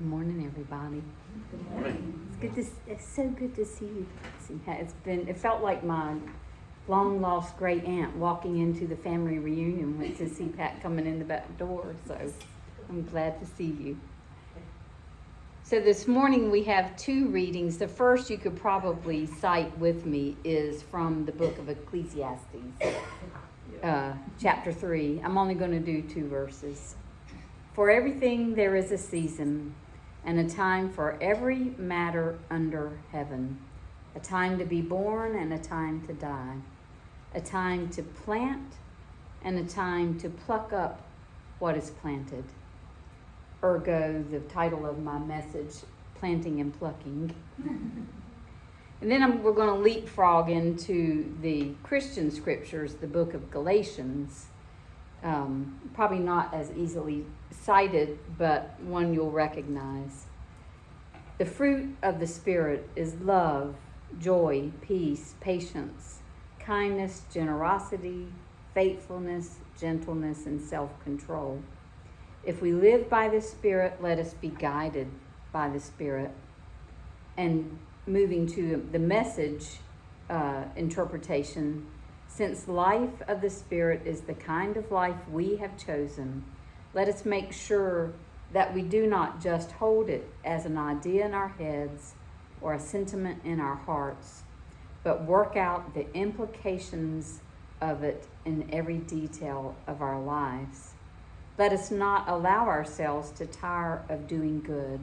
Good morning, everybody. Good morning. It's so good to see you. It felt like my long lost great aunt walking into the family reunion. Went to see Pat coming in the back door, so I'm glad to see you. So this morning we have two readings. The first you could probably cite with me is from the book of Ecclesiastes, chapter 3. I'm only going to do 2 verses. For everything there is a season, and a time for every matter under heaven, a time to be born and a time to die, a time to plant and a time to pluck up what is planted. Ergo, the title of my message, Planting and Plucking. And then we're going to leapfrog into the Christian scriptures, the book of Galatians. Probably not as easily cited, but one you'll recognize. The fruit of the Spirit is love, joy, peace, patience, kindness, generosity, faithfulness, gentleness, and self-control. If we live by the Spirit, let us be guided by the Spirit. And moving to the Message interpretation, since life of the Spirit is the kind of life we have chosen, let us make sure that we do not just hold it as an idea in our heads or a sentiment in our hearts, but work out the implications of it in every detail of our lives. Let us not allow ourselves to tire of doing good.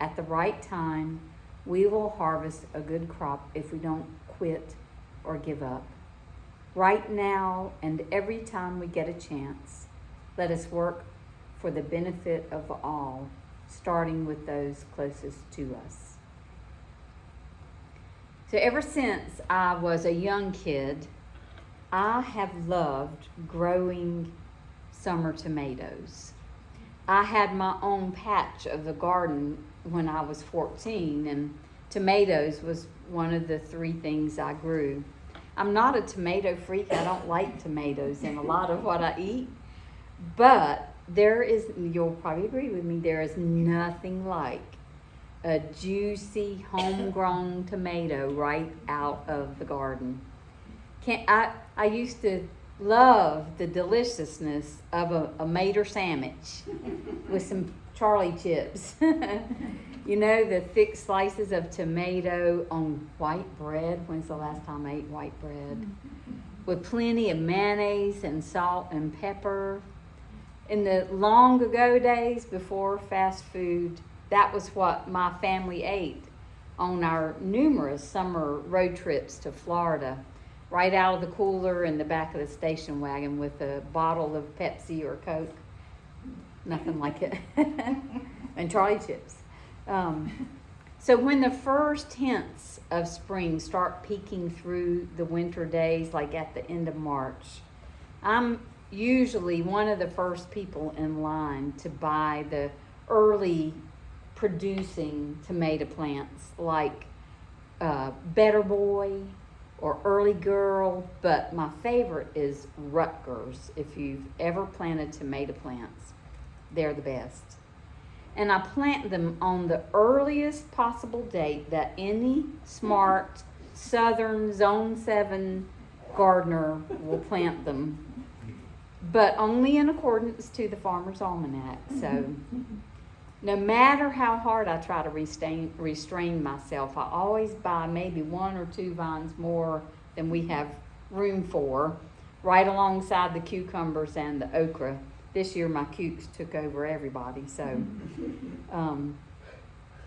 At the right time, we will harvest a good crop if we don't quit or give up. Right now and every time we get a chance, let us work for the benefit of all, starting with those closest to us. So ever since I was a young kid, I have loved growing summer tomatoes. I had my own patch of the garden when I was 14, and tomatoes was one of the 3 things I grew. I'm not a tomato freak. I don't like tomatoes in a lot of what I eat, but you'll probably agree with me, there is nothing like a juicy homegrown tomato right out of the garden. I used to love the deliciousness of a Mater sandwich with some Charlie chips. You know, the thick slices of tomato on white bread. When's the last time I ate white bread? With plenty of mayonnaise and salt and pepper. In the long ago days before fast food, that was what my family ate on our numerous summer road trips to Florida. Right out of the cooler in the back of the station wagon with a bottle of Pepsi or Coke. Nothing like it. And Charlie chips. So when the first hints of spring start peeking through the winter days, like at the end of March, I'm usually one of the first people in line to buy the early producing tomato plants like Better Boy or Early Girl, but my favorite is Rutgers. If you've ever planted tomato plants, they're the best. And I plant them on the earliest possible date that any smart Southern Zone 7 gardener will plant them, but only in accordance to the Farmer's Almanac. So no matter how hard I try to restrain myself, I always buy maybe 1 or 2 vines more than we have room for, right alongside the cucumbers and the okra. This year my cukes took over everybody. So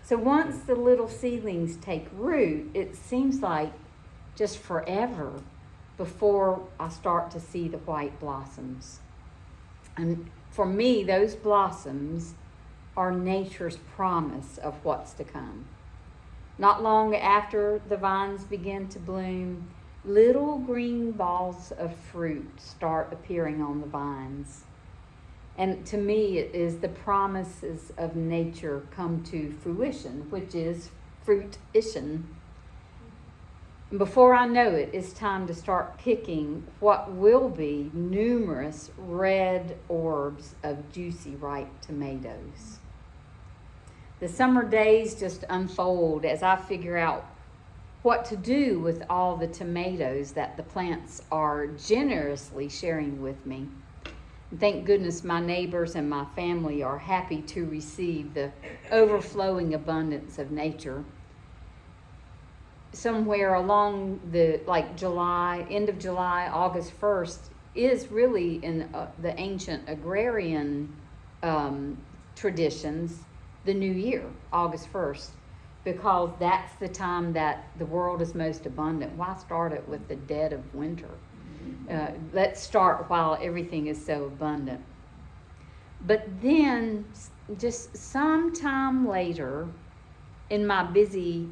once the little seedlings take root, it seems like just forever before I start to see the white blossoms. And for me, those blossoms are nature's promise of what's to come. Not long after the vines begin to bloom, little green balls of fruit start appearing on the vines. And to me, it is the promises of nature come to fruition, which is fruition. And before I know it, it's time to start picking what will be numerous red orbs of juicy ripe tomatoes. The summer days just unfold as I figure out what to do with all the tomatoes that the plants are generously sharing with me. And thank goodness my neighbors and my family are happy to receive the overflowing abundance of nature. Somewhere along the end of July, August 1st is really in the ancient agrarian traditions, the new year, August 1st, because that's the time that the world is most abundant. Why start it with the dead of winter? Let's start while everything is so abundant. But then, just sometime later, in my busy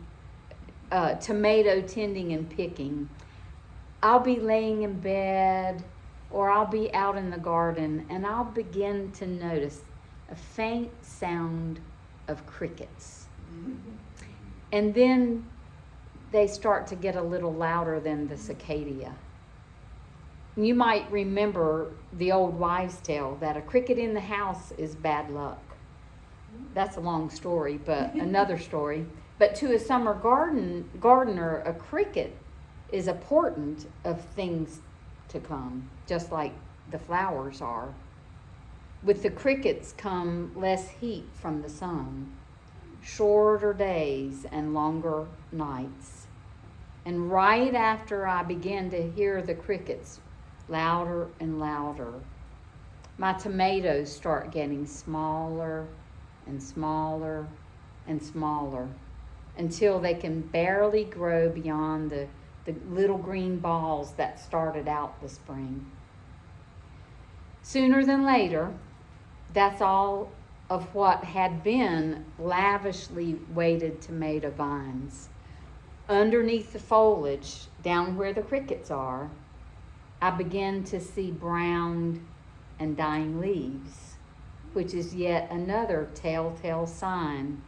tomato tending and picking, I'll be laying in bed or I'll be out in the garden and I'll begin to notice a faint sound of crickets. And then they start to get a little louder than the cicada. You might remember the old wives' tale that a cricket in the house is bad luck. That's a long story, but another story. But to a summer gardener, a cricket is a portent of things to come, just like the flowers are. With the crickets come less heat from the sun, shorter days and longer nights. And right after I began to hear the crickets louder and louder, my tomatoes start getting smaller and smaller and smaller until they can barely grow beyond the little green balls that started out the spring. Sooner than later, that's all of what had been lavishly weighted tomato vines. Underneath the foliage, down where the crickets are, I began to see browned and dying leaves, which is yet another telltale sign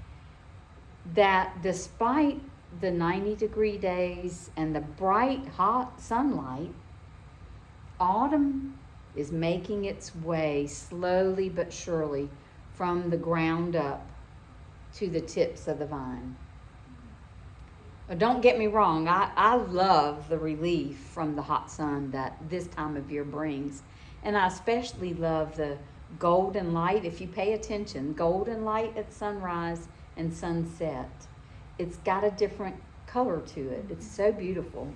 that despite the 90-degree days and the bright, hot sunlight, autumn is making its way slowly but surely from the ground up to the tips of the vine. Don't get me wrong, I love the relief from the hot sun that this time of year brings. And I especially love the golden light. If you pay attention, golden light at sunrise and sunset. It's got a different color to it. It's so beautiful.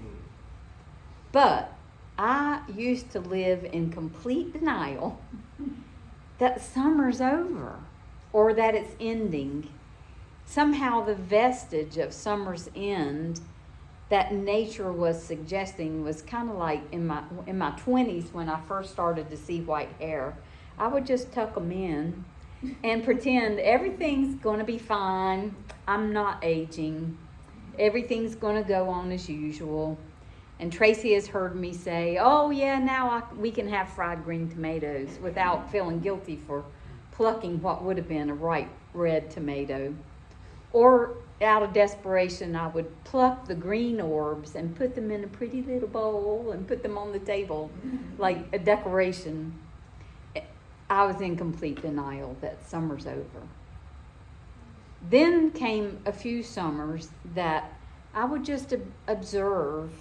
But I used to live in complete denial that summer's over or that it's ending. Somehow the vestige of summer's end that nature was suggesting was kind of like in my 20s when I first started to see white hair. I would just tuck them in and pretend everything's going to be fine. I'm not aging. Everything's going to go on as usual. And Tracy has heard me say, oh yeah, now we can have fried green tomatoes without feeling guilty for plucking what would have been a ripe red tomato. Or out of desperation, I would pluck the green orbs and put them in a pretty little bowl and put them on the table like a decoration. I was in complete denial that summer's over. Then came a few summers that I would just observe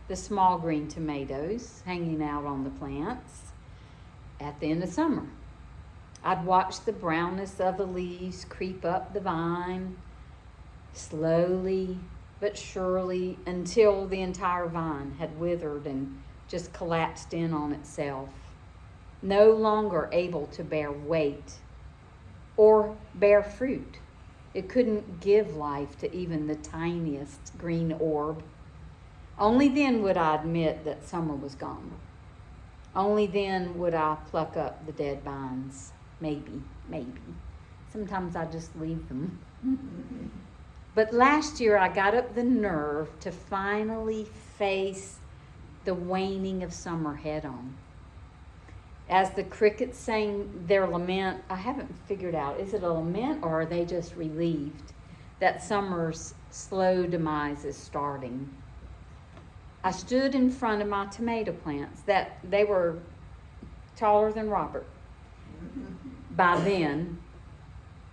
the small green tomatoes hanging out on the plants at the end of summer. I'd watch the brownness of the leaves creep up the vine, slowly but surely, until the entire vine had withered and just collapsed in on itself, no longer able to bear weight or bear fruit. It couldn't give life to even the tiniest green orb. Only then would I admit that summer was gone. Only then would I pluck up the dead vines. Maybe. Sometimes I just leave them. But last year I got up the nerve to finally face the waning of summer head on. As the crickets sang their lament, I haven't figured out, is it a lament or are they just relieved that summer's slow demise is starting? I stood in front of my tomato plants that they were taller than Robert by then,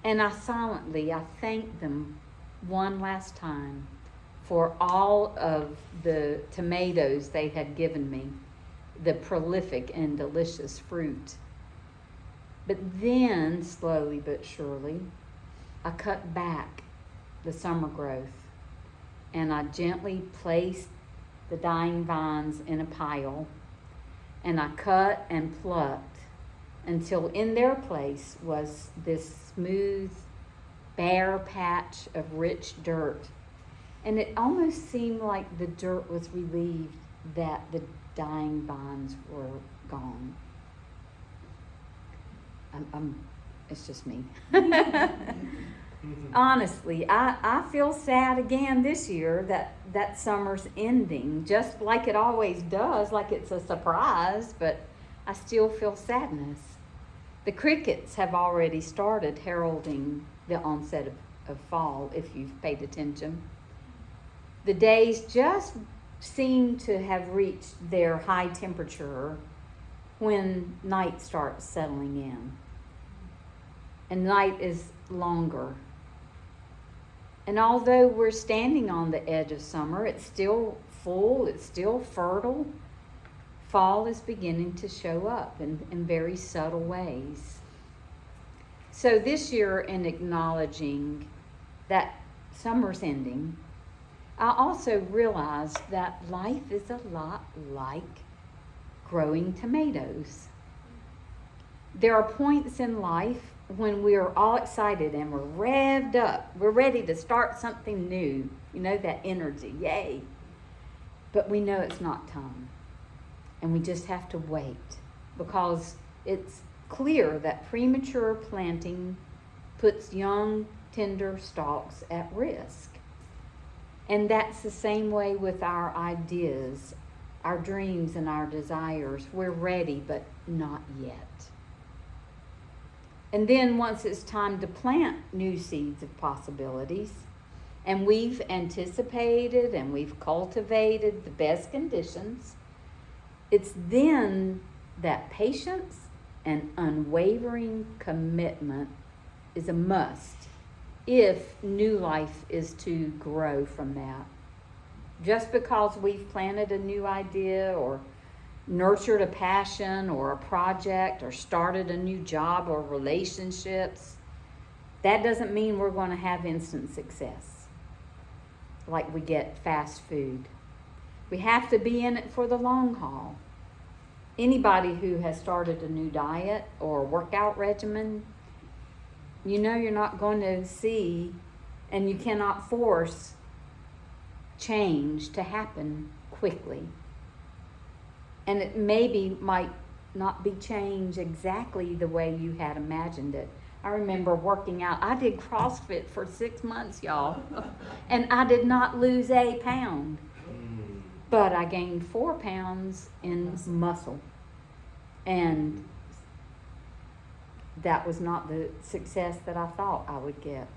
And I thanked them one last time for all of the tomatoes they had given me, the prolific and delicious fruit. But then, slowly but surely, I cut back the summer growth, and I gently placed the dying vines in a pile, and I cut and plucked until in their place was this smooth, bare patch of rich dirt. And it almost seemed like the dirt was relieved that the dying vines were gone. It's just me. Honestly, I feel sad again this year that summer's ending, just like it always does, like it's a surprise, but I still feel sadness. The crickets have already started heralding the onset of fall, if you've paid attention. The days just seem to have reached their high temperature when night starts settling in. And night is longer. And although we're standing on the edge of summer, it's still full, it's still fertile. Fall is beginning to show up in very subtle ways. So this year, in acknowledging that summer's ending, I also realized that life is a lot like growing tomatoes. There are points in life when we are all excited and we're revved up. We're ready to start something new. You know, that energy, yay. But we know it's not time. And we just have to wait, because it's clear that premature planting puts young, tender stalks at risk. And that's the same way with our ideas, our dreams, and our desires. We're ready, but not yet. And then once it's time to plant new seeds of possibilities, and we've anticipated and we've cultivated the best conditions, it's then that patience and unwavering commitment is a must if new life is to grow from that. Just because we've planted a new idea or nurtured a passion or a project or started a new job or relationships, that doesn't mean we're going to have instant success like we get fast food. We have to be in it for the long haul. Anybody who has started a new diet or workout regimen, you know you're not going to see, and you cannot force change to happen quickly. And it might not be change exactly the way you had imagined it. I remember working out. I did CrossFit for 6 months, y'all, and I did not lose a pound. But I gained 4 pounds in muscle. And that was not the success that I thought I would get.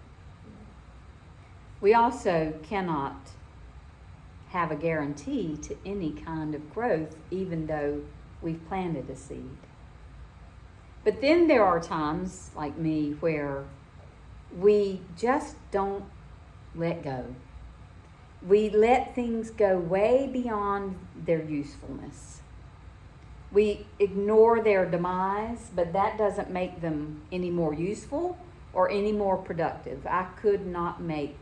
We also cannot have a guarantee to any kind of growth, even though we've planted a seed. But then there are times, like me, where we just don't let go. We let things go way beyond their usefulness. We ignore their demise, but that doesn't make them any more useful or any more productive. I could not make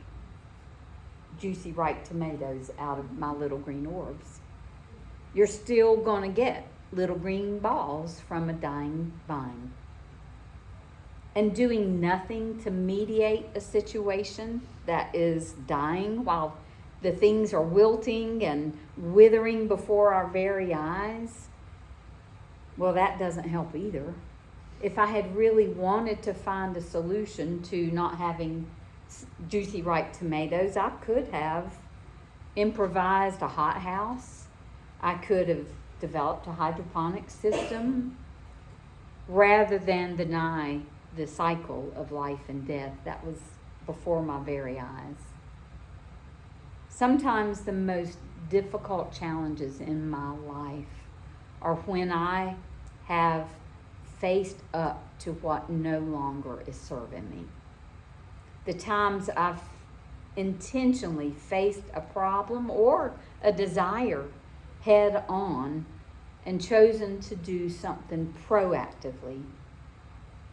juicy ripe tomatoes out of my little green orbs. You're still going to get little green balls from a dying vine. And doing nothing to mediate a situation that is dying while the things are wilting and withering before our very eyes, well, that doesn't help either. If I had really wanted to find a solution to not having juicy ripe tomatoes, I could have improvised a hothouse. I could have developed a hydroponic system rather than deny the cycle of life and death that was before my very eyes. Sometimes the most difficult challenges in my life are when I have faced up to what no longer is serving me. The times I've intentionally faced a problem or a desire head on and chosen to do something proactively.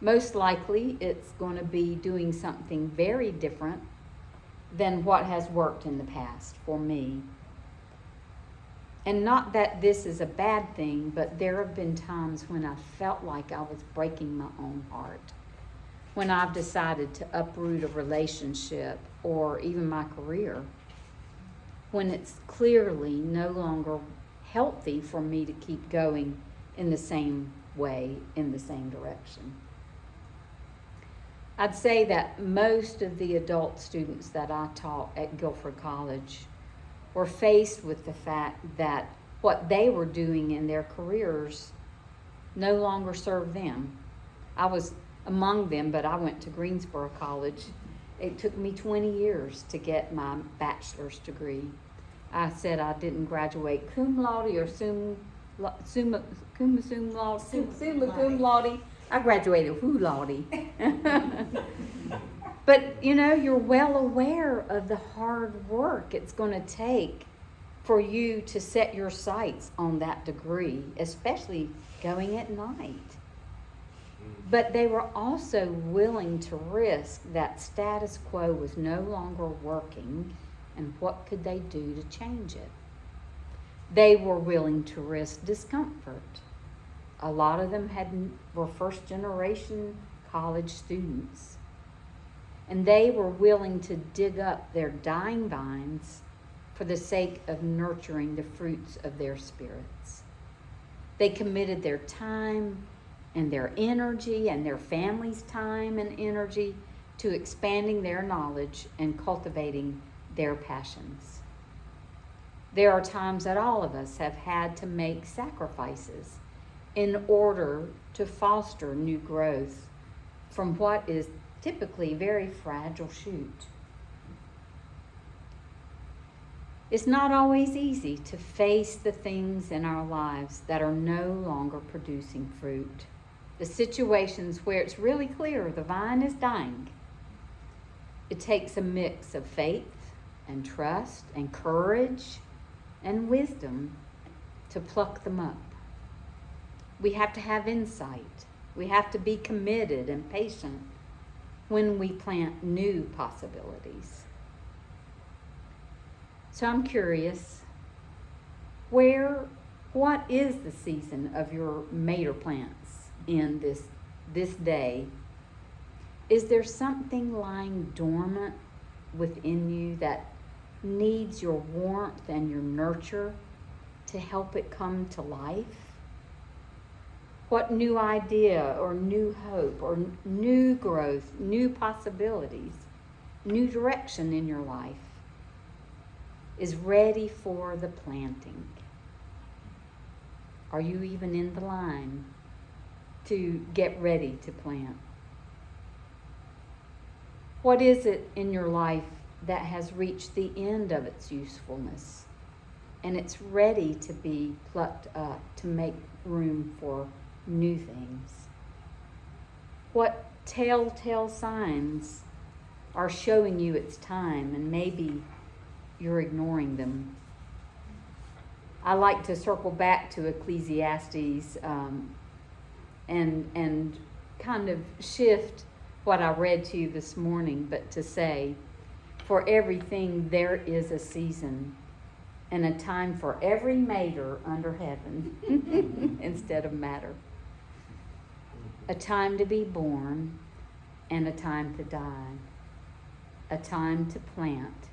Most likely, it's going to be doing something very different than what has worked in the past for me. And not that this is a bad thing, but there have been times when I felt like I was breaking my own heart. When I've decided to uproot a relationship or even my career. When it's clearly no longer healthy for me to keep going in the same way, in the same direction. I'd say that most of the adult students that I taught at Guilford College were faced with the fact that what they were doing in their careers no longer served them. I was among them, but I went to Greensboro College. It took me 20 years to get my bachelor's degree. I said I didn't graduate cum laude or summa cum laude. I graduated who laude. But you're well aware of the hard work it's going to take for you to set your sights on that degree, especially going at night. But they were also willing to risk that status quo was no longer working, and what could they do to change it? They were willing to risk discomfort. A lot of them were first generation college students. And they were willing to dig up their dying vines for the sake of nurturing the fruits of their spirits. They committed their time and their energy and their family's time and energy to expanding their knowledge and cultivating their passions. There are times that all of us have had to make sacrifices in order to foster new growth from what is typically very fragile shoot. It's not always easy to face the things in our lives that are no longer producing fruit. The situations where it's really clear the vine is dying. It takes a mix of faith and trust and courage and wisdom to pluck them up. We have to have insight. We have to be committed and patient when we plant new possibilities. So I'm curious, what is the season of your mater plants in this day? Is there something lying dormant within you that needs your warmth and your nurture to help it come to life? What new idea or new hope or new growth, new possibilities, new direction in your life is ready for the planting? Are you even in the line to get ready to plant? What is it in your life that has reached the end of its usefulness and it's ready to be plucked up to make room for new things? What telltale signs are showing you it's time and maybe you're ignoring them? I like to circle back to Ecclesiastes and kind of shift what I read to you this morning, but to say, for everything there is a season and a time for every mater under heaven instead of matter. A time to be born and a time to die. A time to plant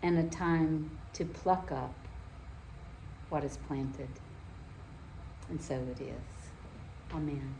and a time to pluck up what is planted. And so it is. Amen.